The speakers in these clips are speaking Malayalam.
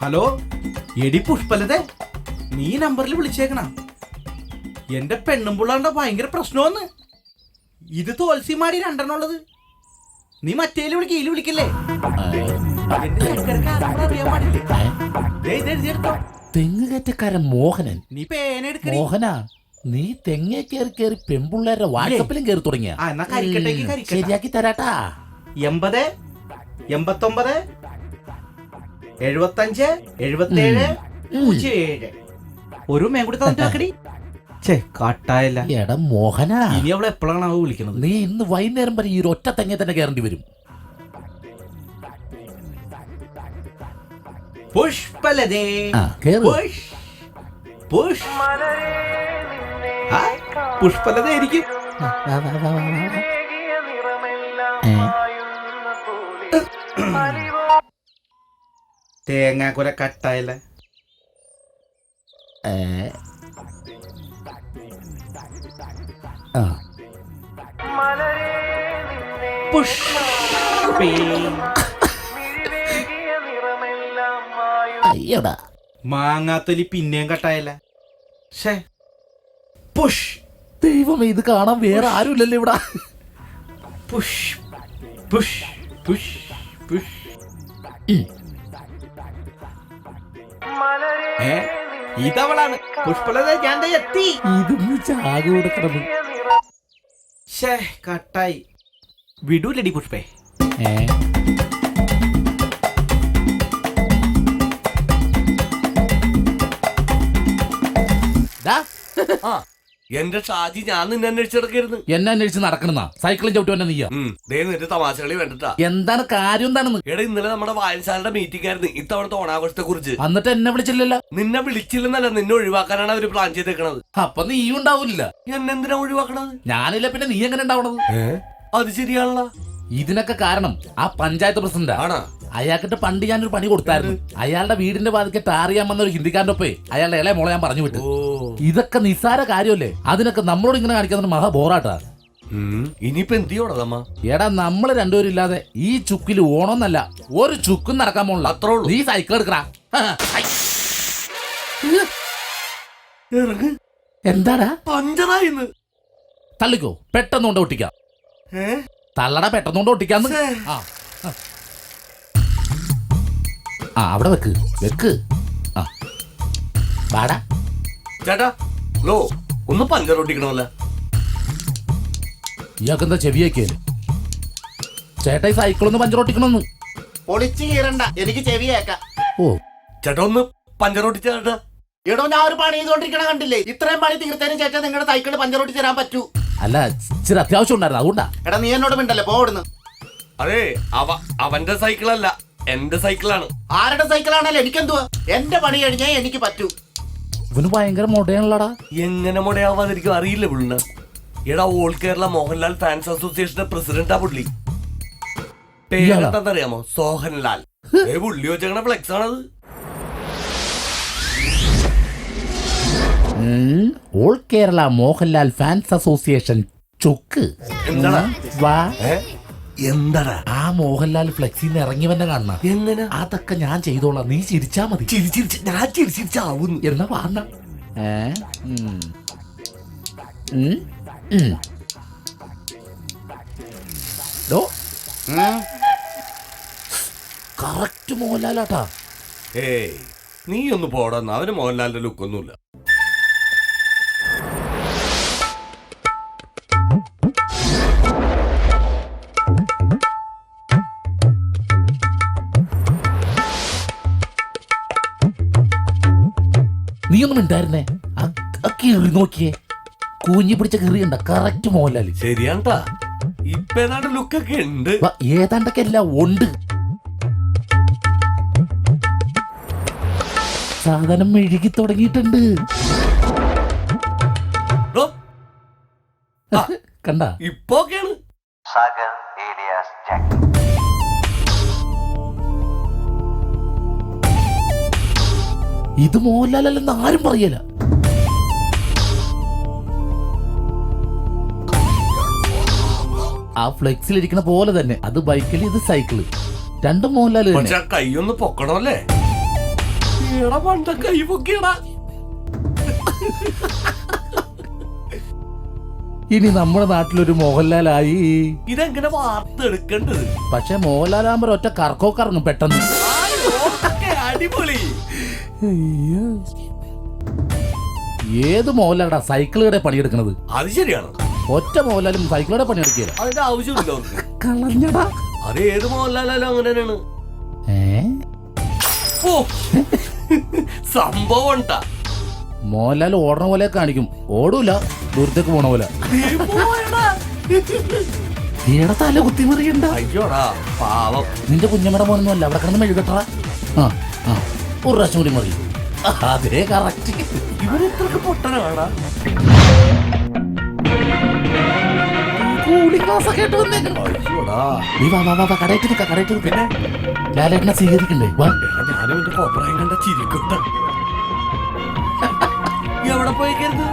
ഹലോ, എടി പുഷ്പലതേ, നീ നമ്പറിൽ വിളിച്ചേക്കണ. എന്റെ പെണ്ണും പിള്ളാണ്ട ഭയങ്കര പ്രശ്നമെന്ന്. ഇത് തോൽസിമാടി രണ്ടെണ്ണുള്ളത്. നീ മറ്റേല് വിളിക്കയില് വിളിക്കല്ലേ? തെങ്ങുകയറ്റക്കാരൻ മോഹനൻ. നീ പേനെടുക്ക. മോഹനാ, നീ തെങ്ങേ കയറി കയറി പെൺപിള്ളേരുടെ വാട്സപ്പിലും കയറി തുടങ്ങിയ. ശരിയാക്കി തരാട്ടാ. 80 89 75 77 07 ഒരു മേം കൂടി തന്നിട്ട് കാട്ടായല്ല. എടാ മോഹനാ, ഇനി അവളെ എപ്പോഴാണ് അവ വിളിക്കുന്നത്? നീ ഇന്ന് വൈകുന്നേരം വരെ ഈ ഒറ്റ തെങ്ങേ തന്നെ കയറേണ്ടി വരും. പുഷ്പലതേ, പുഷ്പലതയായിരിക്കും. തേങ്ങാക്കുല കട്ടായല്ല. അയ്യടാ, മാങ്ങാത്തൊലി പിന്നെയും കട്ടായല്ല. ദൈവമേ, ഇത് കാണാൻ വേറെ ആരുമില്ലല്ലോ ഇവിടെ. ഇതവളാണ് പുഷ്പലത. ഞാൻ എത്തി. ഇതൊന്ന് ചാകെ കൊടുക്കണം. കട്ടായി. വിടൂലടി പുഷ്പേ. എന്റെ ഷാജി, ഞാൻ നിന്നെ അന്വേഷിച്ചിടക്കായിരുന്നു. എന്നെ അന്വേഷിച്ച് നടക്കണെന്നാ? സൈക്കിളും ചവിട്ടി വന്നെ നീയാ? നിന്റെ തമാശകളി വേണ്ടിട്ടാ. എന്താണ് കാര്യം? എന്താണെന്ന്? എടാ, ഇന്നലെ നമ്മുടെ വായനശാലയുടെ മീറ്റിംഗ് ആയിരുന്നു ഇത്തവണത്തെ ഓണാഘോഷത്തെ കുറിച്ച്. എന്നിട്ട് എന്നെ വിളിച്ചില്ലല്ലോ. നിന്നെ വിളിച്ചില്ലെന്നല്ല, നിന്നെ ഒഴിവാക്കാനാണ് അവര് പ്ലാൻ ചെയ്തേക്കണത്. അപ്പൊ നീ ഉണ്ടാവില്ല. എന്നെന്തിനാ ഒഴിവാക്കണത്? ഞാനില്ല, പിന്നെ നീ എങ്ങനെ ഉണ്ടാവണത്? അത് ശരിയാണല്ലോ. ഇതിനൊക്കെ കാരണം ആ പഞ്ചായത്ത് പ്രസിഡന്റ് ആണ്. അയാൾക്കിട്ട് പണ്ട് ഞാനൊരു പണി കൊടുത്തായിരുന്നു. അയാളുടെ വീടിന്റെ വാതിക്ക് ടാർ ചെയ്യാൻ വന്ന ഒരു ഹിന്ദിക്കാരന്റെ ഒപ്പേ അയാളുടെ ഇളയ മോളെ ഞാൻ പറഞ്ഞു വിട്ടു. ഇതൊക്കെ നിസ്സാര കാര്യമല്ലേ? അതിനൊക്കെ നമ്മളോട് ഇങ്ങനെ കാണിക്കുന്നത് മഹാ ബോറാട്ടാ. ഇനിയിപ്പോ എന്തിയോടമ്മ? എടാ, നമ്മള് രണ്ടുപേരും ഇല്ലാതെ ഈ ചുക്കില് ഓണോന്നല്ല ഒരു ചുക്കും നടക്കാൻ പോണില്ല. അത്രേ ഉള്ളൂ. നീ സൈക്കിൾ എടുക്കടാ. എന്താടാ? പഞ്ചറായിന്ന്. തള്ളിക്കോ, പെട്ടെന്നുകൊണ്ട് ഒട്ടിക്കാം. തള്ളടാ, പെട്ടെന്നുകൊണ്ട് ഒട്ടിക്കാന്ന്. അവിടെ വെക്ക് വെക്ക്. വാടാ ചേട്ടാ. ലോ, ഒന്ന് പഞ്ചർ ഒട്ടിക്കണമല്ല. ഇയാൾക്കെന്താ ചെവിയേക്കല്? ചേട്ടാ, ഈ സൈക്കിളൊന്ന് പഞ്ചർ ഒട്ടിക്കണമെന്ന്. പൊളിച്ചു കീറണ്ട, എനിക്ക് ചെവിയേക്കാം. ഓ ചേട്ടാ, ഒന്ന് പഞ്ചർ ഒട്ടിച്ചേട്ടാ. എടോ, ഞാൻ ഒരു പണി ചെയ്തോണ്ടിരിക്കണ കണ്ടില്ലേ? ഇത്രയും പണി തീർത്തതിന് ചേട്ടാ നിങ്ങളുടെ സൈക്കിള് പഞ്ചർ ഒട്ടിച്ച് തരാൻ പറ്റൂ? അല്ല, ഇച്ചിരി അത്യാവശ്യം ഉണ്ടായിരുന്നു, അതുകൊണ്ടാ. എടാ, നീ എന്നോട് മിണ്ടല്ലേ, പോടുന്നു. അതെ, അവന്റെ സൈക്കിളല്ല, എന്റെ സൈക്കിളാണ്. ആരുടെ സൈക്കിളാണല്ലോ എനിക്കെന്തുവാ? എന്റെ പണി കഴിഞ്ഞാൽ എനിക്ക് പറ്റൂ. ഇവന് ഭയങ്കര മൊടയാണല്ലോടാ. എങ്ങനെ മൊടയാവാതിരിക്കും? അറിയില്ല പുള്ളിന. എടാ, ഓൾ കേരള മോഹൻലാൽ ഫാൻസ് അസോസിയേഷന്റെ പ്രസിഡന്റാ പുള്ളി. പേരെന്താന്നറിയാമോ? സോഹൻലാൽ. പുള്ളി വെച്ചേക്കണ ഫ്ലെക്സ് ആണത്. All Kerala Mohanlal fans association ചുക്ക്. എന്താടാ? വാ. എന്താടാ? ആ മോഹൻലാൽ ഫ്ലെക്സിന്ന് ഇറങ്ങി വന്നെ കാണണ. എങ്ങനെ? അതൊക്കെ ഞാൻ ചെയ്തോളാം, നീ ചിരിച്ചാ മതി. ഞാൻ ചിരിച്ചാവുന്നു. എന്നാ വാങ്ങ. കറക്റ്റ് മോഹൻലാലാട്ടാ. ഏയ്, നീ ഒന്ന് പോടാന്ന്. അവന് മോഹൻലാലിന്റെ ലുക്കൊന്നുമില്ല. നീ ഒന്നും ഉണ്ടായിരുന്നേ? കിറി നോക്കിയേ, കൂഞ്ഞി പിടിച്ച കിറിയുണ്ട. കറക്റ്റ് മോഹൻലാല്. ശരിയാണ്ടാ. ഇപ്പൊ ഏതാണ്ട് ലുക്കൊക്കെ ഉണ്ട്. ഏതാണ്ടൊക്കെ എല്ലാം ഉണ്ട്. സാധനം മെഴുകി തുടങ്ങിയിട്ടുണ്ട്. കണ്ട? ഇപ്പൊക്കെയാണ്. ഇത് മോഹൻലാലല്ലെന്ന് ആരും പറയല. ആ ഫ്ലെക്സിലിരിക്കണ പോലെ തന്നെ. അത് ബൈക്കിൽ, ഇത് സൈക്കിള്. രണ്ടും മോഹൻലാല്. കൈയൊന്ന് പൊക്കണമല്ലേ? എടാ പണ്ട കൈ പൊക്കിയടാ. ഇനി നമ്മുടെ നാട്ടിലൊരു മോഹൻലാലായി. ഇതെങ്ങനെ വാർത്തെടുക്കേണ്ടത്? പക്ഷെ മോഹൻലാലാകുമ്പോ ഒറ്റ കറക്കോ കറങ്ങും പെട്ടെന്ന്. അടിപൊളി. അയ്യോ. ഏത് മോഹൻലാലാ സൈക്കിളുടെ പണിയെടുക്കണത്? അത് ശരിയാണ്. ഒറ്റ മോഹൻലാലും സൈക്കിളുടെ പണിയെടുക്കുക. അതിന്റെ ആവശ്യമില്ല അവർക്ക്. കളഞ്ഞടാ. അത് ഏത് മോഹൻലാലും അങ്ങനെ തന്നെയാണ്. ഓ സംഭവം ഉണ്ടാ. മോഹൻലാൽ ഓടണ പോലെ കാണിക്കും, ഓടൂല, ദൂരത്തേക്ക് പോണ പോലെ. ഏടെ തല കുത്തിമറിയണ്ട. അയ്യോടാ പാവം. നിന്റെ കുഞ്ഞമ്മയുടെ മോനൊന്നും അല്ല, അവിടെ കിടന്ന് മെഴുകട്ടറ. ആ ആ ഒരു പ്രാവശ്യം കൂടി മറി. അതേ കറക്റ്റ്. ഇവരെത്രക്ക് പൊട്ടനാടാ. അയ്യോടാ. നീ വാ വാ വാ കടയിട്ട് നിൽക്ക, കടയിട്ട് നിൽക്ക. പിന്നെ ലാലേട്ടനെ സ്വീകരിക്കണ്ടേ? വാ. ഞാനും എന്റെ കോപ്രായം കണ്ട ചിരിക്കട്ട. എവിടെ പോയിക്കരുത്?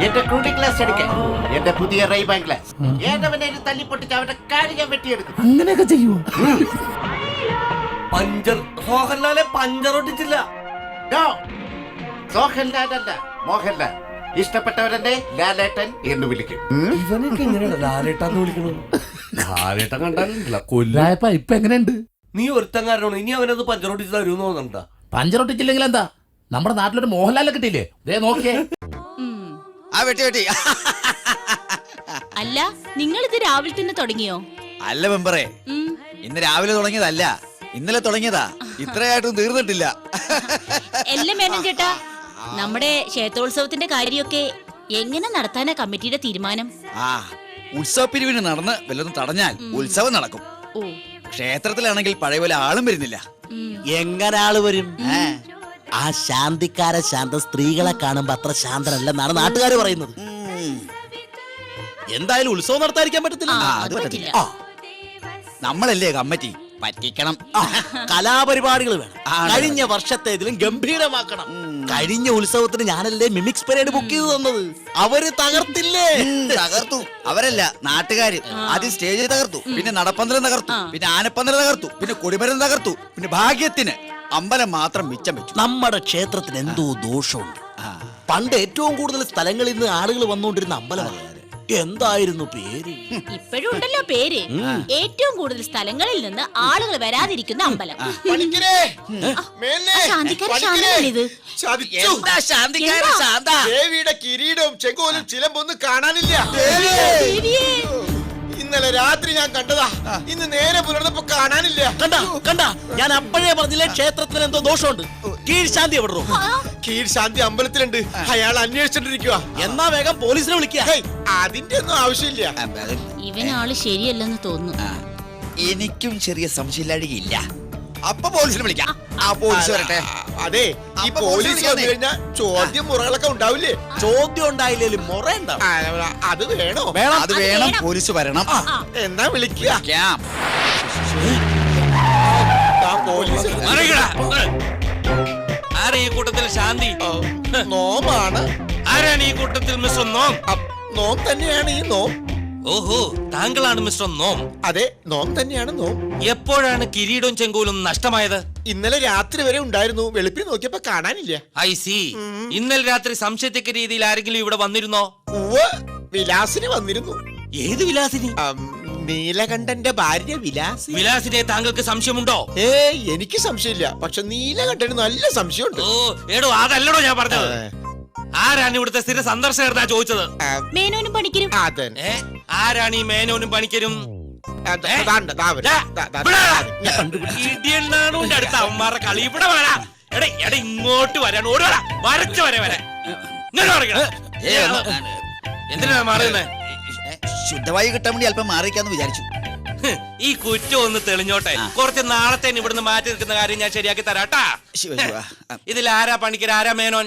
എന്റെ കൂളിംഗ് ഗ്ലാസ് എടുക്കാൻ എന്റെ പുതിയ റൈബാൻ ഗ്ലാസ് ഏതവനെ തല്ലി പൊട്ടിച്ച് അവന്റെ കാര്യം ഞാൻ വെട്ടിയെടുക്കും. അങ്ങനെയൊക്കെ ചെയ്യുമോ? പഞ്ചർ മോഹൻലാലെ പഞ്ചർ ഒട്ടിച്ചില്ല. നോ, മോഹൻലാലല്ല, മോഹൻലാൽ. ഇഷ്ടപ്പെട്ടവരെന്നെ ലാലേട്ടൻ എന്ന് വിളിക്കും. ഇവനൊക്കെ എങ്ങനെയാണ് ലാലേട്ടാന്ന് വിളിക്കണത്? ലാലേട്ടൻ കണ്ടാലില്ല കൊല്ല. രായപ്പ ഇപ്പൊ എങ്ങനെയുണ്ട്? നീ ഒരുത്തൻ കാരണമാണ് ഇനി അവനത് പഞ്ചർ ഒട്ടിച്ച് തരുമെന്ന് തോന്നണ്ടാ. പഞ്ചറൊട്ടിച്ചില്ലെങ്കിൽ എന്താ, നമ്മുടെ നാട്ടിലൊരു മോഹൻലാലെ കിട്ടിയില്ലേ? ദേ നോക്കിയേ. വെട്ടി അല്ല, നിങ്ങൾ ഇത് രാവിലെ തന്നെ തുടങ്ങിയോ? അല്ല മെമ്പറേ, ഇന്ന് രാവിലെ തുടങ്ങിയതല്ല, ഇന്നലെ തുടങ്ങിയതാ. ഇത്രയായിട്ടും തീർന്നിട്ടില്ല. എല്ലാം മേനൻ ചേട്ടാ, നമ്മുടെ ക്ഷേത്രോത്സവത്തിന്റെ കാര്യമൊക്കെ എങ്ങനെ നടത്താനാ കമ്മിറ്റിയുടെ തീരുമാനം? ഉത്സവ പിരിവിന് നടന്ന് വല്ലതും തടഞ്ഞാൽ ഉത്സവം നടക്കും. ഓ, ക്ഷേത്രത്തിലാണെങ്കിൽ പഴയ പോലെ ആളും വരുന്നില്ല. എങ്ങനെ ആള് വരും? ആ ശാന്തിക്കാര ശാന്ത സ്ത്രീകളെ കാണുമ്പോ അത്ര ശാന്തനല്ലെന്നാണ് നാട്ടുകാർ പറയുന്നത്. എന്തായാലും ഉത്സവം നടത്താതിരിക്കാൻ പറ്റത്തില്ല. അത് പറ്റത്തില്ല. നമ്മളല്ലേ കമ്മിറ്റി, പറ്റിക്കണം. കലാപരിപാടികൾ വേണം. കഴിഞ്ഞ വർഷത്തേതിലും ഗംഭീരമാക്കണം. കഴിഞ്ഞ ഉത്സവത്തിന് ഞാനല്ലേ മിമിക്സ് പരേഡ് ബുക്ക് ചെയ്ത് തന്നത്. അവര് തകർത്തില്ലേ? തകർത്തു. അവരല്ല, നാട്ടുകാര്. ആദ്യം സ്റ്റേജിൽ തകർത്തു, പിന്നെ നടപ്പന്തലം തകർത്തു, പിന്നെ ആനപ്പന്തലം തകർത്തു, പിന്നെ കൊടിമരം തകർത്തു, പിന്നെ ഭാഗ്യത്തിന് അമ്പലം മാത്രം മിച്ചം വെച്ചു. നമ്മുടെ ക്ഷേത്രത്തിന് എന്തോ ദോഷമുണ്ട്. പണ്ട് ഏറ്റവും കൂടുതൽ സ്ഥലങ്ങളിൽ നിന്ന് ആളുകൾ വന്നുകൊണ്ടിരുന്ന അമ്പലമാണ്. എന്തായിരുന്നു പേര്? ഇപ്പോഴും ഉണ്ടല്ലോ പേര്. ഏറ്റവും കൂടുതൽ സ്ഥലങ്ങളിൽ നിന്ന് ആളുകൾ വരാതിരിക്കുന്ന അമ്പലം. ശാന്തിക്കാരിത് എന്താ ശാന്തിക്കാര ശാന്ത? ദേവിയുടെ കിരീടവും ചെങ്കോലും ചിലമ്പൊന്നും കാണാനില്ല. ദേവിയേ, ഇന്നലെ രാത്രി ഞാൻ കണ്ടതാ, ഇന്ന് നേരെ പുലർന്നപ്പോ കാണാനില്ല. കണ്ട ഞാൻ അപ്പോഴേ പറഞ്ഞില്ലേ ക്ഷേത്രത്തിന് എന്തോ ദോഷമുണ്ട്. കീഴ്ശാന്തി എവിടെ? കീഴ്ശാന്തി അമ്പലത്തിലുണ്ട്, അയാൾ അന്വേഷിച്ചിട്ടിരിക്കുക. എന്നാ വേഗം പോലീസിനെ വിളിക്കുക. അതിന്റെ ഒന്നും ആവശ്യമില്ല. ഇവനാള് ശരിയല്ലെന്ന് തോന്നുന്നു. എനിക്കും ചെറിയ സംശയമില്ലാഴികയില്ല. അപ്പൊ പോലീസിനെ വിളിക്കാം. ആ പോലീസ് വരട്ടെ. അതെ, ഈ പോലീസ് വന്നു കഴിഞ്ഞാൽ ചോദ്യം മുറകളൊക്കെ ഉണ്ടാവില്ലേ? ചോദ്യം ഉണ്ടായില്ലേലും മുറ ഉണ്ടാവും. അത് വേണോ? അത് വേണം, പോലീസ് വരണം. എന്നാ വിളിക്കുക. പോലീസ് ആരാ ഈ കൂട്ടത്തിൽ ശാന്തി? നോമാണ്. ആരാണ് ഈ കൂട്ടത്തിൽ മിസ്റ്റർ നോം? നോം തന്നെയാണ് ഈ നോം. ഓഹോ, താങ്കളാണ് മിസ്റ്റർ നോം. അതെ, നോം തന്നെയാണ് നോം. എപ്പോഴാണ് കിരീടവും ചെങ്കോലും നഷ്ടമായത്? ഇന്നലെ രാത്രി വരെ ഉണ്ടായിരുന്നു, വെളുപ്പിന് നോക്കിയപ്പോ കാണാനില്ല. I C. ഇന്നലെ രാത്രി സംശയത്തക്ക രീതിയിൽ ആരെങ്കിലും ഇവിടെ വന്നിരുന്നോ? ഉവ്വ്, വിലാസിനി വന്നിരുന്നു. ഏത് വിലാസിനി? നീലകണ്ഠന്റെ ഭാര്യ വിലാസിനി. വിലാസിനെ താങ്കൾക്ക് സംശയമുണ്ടോ? എനിക്ക് സംശയമില്ല, പക്ഷെ നീലകണ്ഠന് നല്ല സംശയമുണ്ട്. ഓ എടോ, അതല്ലടോ ഞാൻ പറഞ്ഞത്. ആരാണ് ഇവിടുത്തെ സ്ഥിര സന്ദർശകർന്നാ ചോദിച്ചത്? മേനോനും പണിക്കരും. ആരാണ് ഈ മേനോനും പണിക്കരും? ഇടിയണ്ണാണുന്റെ അടുത്ത അവന്മാരുടെ കളി ഇവിടെ വരാ. എട ഇങ്ങോട്ട് വരാൻ ഓടുവാ, വരച്ച് വരെ വരാ. എന്തിനാ മാറുന്നേ? ശുദ്ധവായു കിട്ടാൻ വേണ്ടി അല്പം മാറിക്കാന്ന് വിചാരിച്ചു. ഈ കുറ്റം ഒന്ന് തെളിഞ്ഞോട്ടെ. കുറച്ച് നാളത്തേന് ഇവിടുന്ന് മാറ്റി നിൽക്കുന്ന കാര്യം ഞാൻ ശരിയാക്കി തരാട്ടാ. ഇതിൽ ആരാ പണിക്കർ, ആരാ മേനോൻ?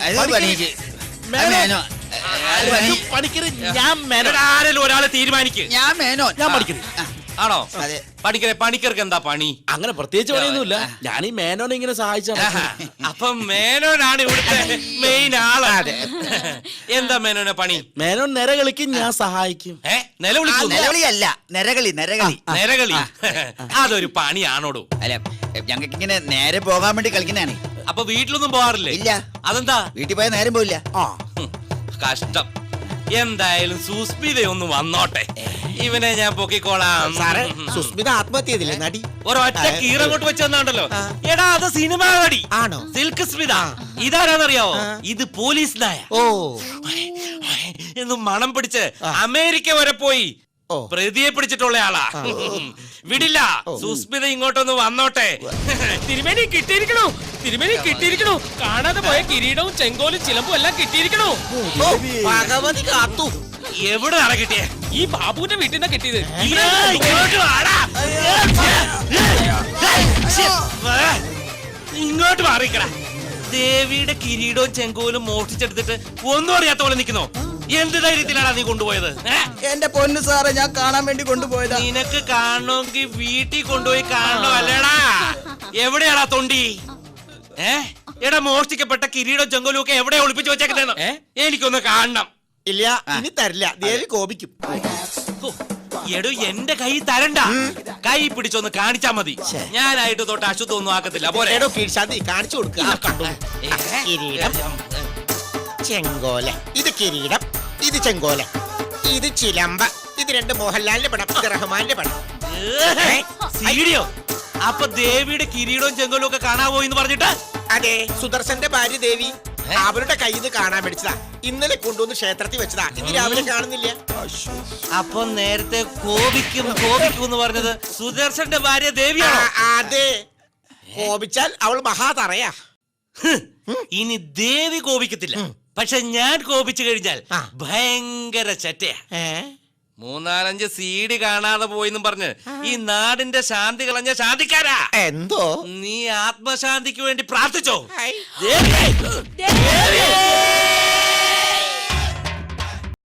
ആരെങ്കിലും ഒരാളെ തീരുമാനിക്കും. ഞാൻ മേനോൻ. ഞാൻ പഠിക്കുന്നു. ആണോ? പണിക്കർക്ക് എന്താ പണി? അങ്ങനെ പ്രത്യേകിച്ച് പണിയൊന്നുമില്ല. ഞാൻ ഈ മേനോനെ ഇങ്ങനെ സഹായിച്ചാ. അപ്പൊ മേനോനാണ് ഇവിടുത്തെ മെയിൻ ആള്. എന്താ മേനോനെ പണി? മേനോൻ നിരകളിക്കും, ഞാൻ സഹായിക്കും. നിലവിളിയല്ല, നരകളി. നിരകളി അതൊരു പണിയാണോടോ? അല്ല, ഞങ്ങൾക്ക് ഇങ്ങനെ നേരെ പോകാൻ വേണ്ടി കളിക്കുന്നതാണ്. അപ്പൊ വീട്ടിലൊന്നും പോവാറില്ലേ? ഇല്ല. അതെന്താ? വീട്ടിൽ പോയാൽ നേരം പോയില്ല. കഷ്ടം. എന്തായാലും സുസ്മിതയൊന്ന് വന്നോട്ടെ, ഇവനെ ഞാൻ പൊക്കിക്കോളാം. സാറേ, സുസ്മിത ആത്മഹത്യ ചെയ്തില്ലേ നടി? ഒരൊറ്റ കീറങ്ങോട്ട് വെച്ചെന്നാണ്ടല്ലോ. എടാ, അത് സിനിമ നടി ആണോ? സിൽക്ക് സ്മിത. ഇതാരാന്നറിയാവോ? ഇത് പോലീസ് നായ. ഓ എന്ന് മണം പിടിച്ച് അമേരിക്ക വരെ പോയി ഓ. പ്രതിയെ പിടിച്ചിട്ടുള്ള ആളാ. വിടില്ല. സുസ്മിത ഇങ്ങോട്ടൊന്ന് വന്നോട്ടെ. തിരുമേനി കിട്ടിയിരിക്കണു, തിരുമേനി കിട്ടിയിരിക്കണു. കാണാതെ പോയ കിരീടവും ചെങ്കോലും ചിലമ്പും എല്ലാം കിട്ടിയിരിക്കണു. ഭഗവതി കാത്തു. എവിടെ ആണ് കിട്ടിയേ? ഈ ബാബുവിന്റെ വീട്ടിൽ നിന്നാ കിട്ടിയത്. ഇങ്ങോട്ട് വാടാ. ഇങ്ങോട്ട് മാറിക്കടാ. ദേവിയുടെ കിരീടവും ചെങ്കോലും മോഷ്ടിച്ചെടുത്തിട്ട് ഒന്നും അറിയാത്ത പോലെ നിൽക്കുന്നോ? എന്ത് ധൈര്യത്തിലാണ് നീ കൊണ്ടുപോയത്? എന്റെ പൊന്നു സാറേ, ഞാൻ കാണാൻ വേണ്ടി കൊണ്ടുപോയതാ. നിനക്ക് കാണണമെങ്കിൽ വീട്ടിൽ കൊണ്ടുപോയി കാണണോ അല്ലേടാ? എവിടെയാടാ തൊണ്ടി? എടാ, മോഷ്ടിക്കപ്പെട്ട കിരീടവും ചെങ്കോലും ഒക്കെ എവിടെ ഒളിപ്പിച്ചു വെച്ചേക്കുന്നതെന്ന് എനിക്കൊന്ന് കാണണം. ഇല്ല, ഇനി തരില്ല. ദേവി കോപിക്കും. ഹോ, എടോ, എന്റെ കൈ തരണ്ട. കൈ പിടിച്ചൊന്ന് കാണിച്ചാ മതി. ഞാനായിട്ട് തൊട്ട് അശുദ്ധമൊന്നും ആക്കത്തില്ല. പോരെ? എടോ കീഴ്ശാന്തി കാണിച്ചു കൊടുക്കുക. കിരീടം, ചെങ്കോല. ഇത് കിരീടം, ഇത് ചെങ്കോല, ഇത് ചിലമ്പ. ഇത് രണ്ട് മോഹൻലാലിന്റെ പടം, ഇത് റഹ്മാന്റെ പടം. സീഡിയോ? അപ്പൊ ദേവിയുടെ കിരീടവും ചെങ്കോലും ഒക്കെ കാണാൻ പോയി എന്ന് പറഞ്ഞിട്ട്? അതെ, സുദർശന്റെ ഭാര്യ ദേവി അവരുടെ കയ്യിൽ നിന്ന് കാണാൻ മേടിച്ചതാ. ഇന്നലെ കൊണ്ടുവന്ന് ക്ഷേത്രത്തിൽ വെച്ചതാ. ഇന്ന് രാവിലെ കാണുന്നില്ല. അപ്പൊ നേരത്തെ കോപിക്കും എന്ന് പറഞ്ഞത് സുദർശന്റെ ഭാര്യ ദേവിയാണോ? അതെ, കോപിച്ചാൽ അവൾ മഹാതറയാ. ഇനി ദേവി കോപിക്കത്തില്ല, പക്ഷെ ഞാൻ കോപിച്ചു കഴിഞ്ഞാൽ ഭയങ്കര ചറ്റയാ. 3-4 CD കാണാതെ പോയിന്നും പറഞ്ഞ് ഈ നാടിന്റെ ശാന്തി കളഞ്ഞ ശാന്തിക്കാരാ. എന്തോ നീ ആത്മശാന്തിക്ക് വേണ്ടി പ്രാർത്ഥിച്ചോ? ഐ. ദേവി! ദേവി!